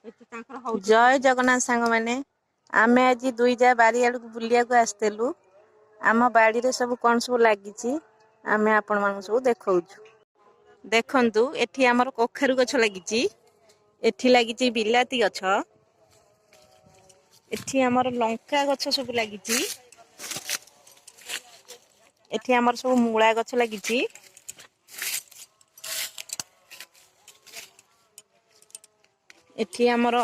जय जगन्नाथ सांग मैंने आमे आज दुई जा बारी आड़ बुलिया को आसलु आम बाड़ी रे सब कौन सब लगी आमे आपण मान सब देखु देखु एठी आमर कखारु गछ लगी एठी लगी बिलाती गछ एठी आमर लंका गछ सब लगी एठी आमर सब मूला गछ लगी एठी आमर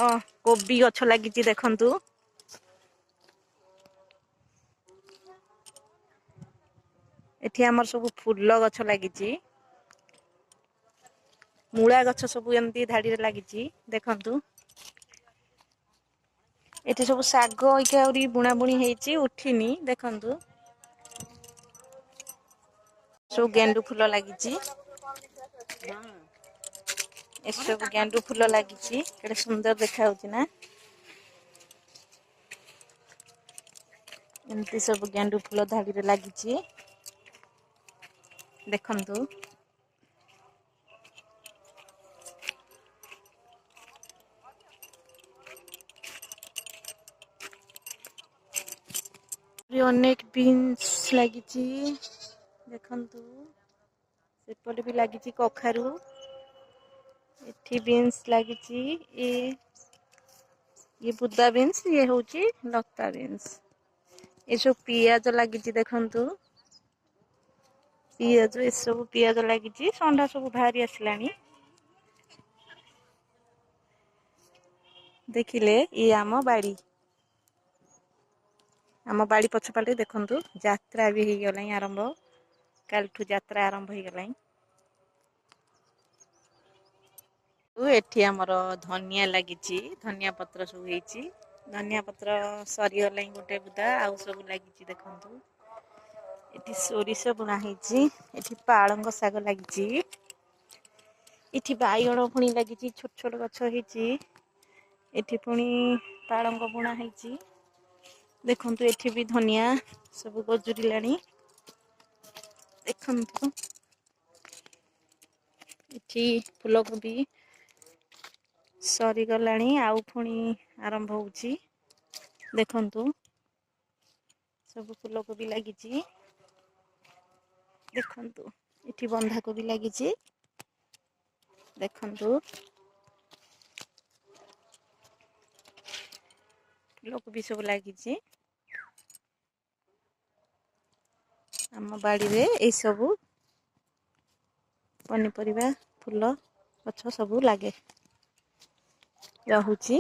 कोबी गछ लगी देखंतु एठी आमर सब फूल गछ लगी मूला गछ सब एमती धाड़ी रे लगी देखंतु एठी सब साग इका बुणा बुणी हेची उठिनी देखंतु सब गेंडू फूल लगी सब गेंडू फूल लगी केड़े सुंदर देखा ना एमती सब गेंडू फूल धाड़ी रे लगी देखंतु अनेक बीन्स लगी देखंतु सेपटे भी लगी कखारु एठी बीन्स लगी ये बुदा बीन्स ये होची लता बीन्स ये सब पियाज लगी देखंतु पियाज ये सब पियाज लगी संडा सब बाहरी आसलानी देखिले ये आम बाड़ी आम बाड़ी पछपाटे देखंतु यात्रा भी हो गला आरंभ कालठू यात्रा आरंभ हो गला एठी आमर धनिया लगी धनिया पत्र सब होईची धनिया पत्र सरी गला गोटे बुदा आउ सब लगी देखंतु एठी सोरिष बुना होईची एठी पालंग साग लगी एठी बाइगण पुणी लगी छोट छोट गछ होईची एठी पुणी पालंग बुना होईची देखंतु एठी भी धनिया सब गजुरिलानी देखंतु एठी फूलकोबी सरी गलानी आउ पुणी आरंभ होउची देखंतु सब फूलकोबी लगी देखंतु एठी बंधाकोबी लगी देखंतु फूलकोबी सब लगी आम बाड़ी रे ए सब पनीपरिया फूल गछ सब लगे रहुची।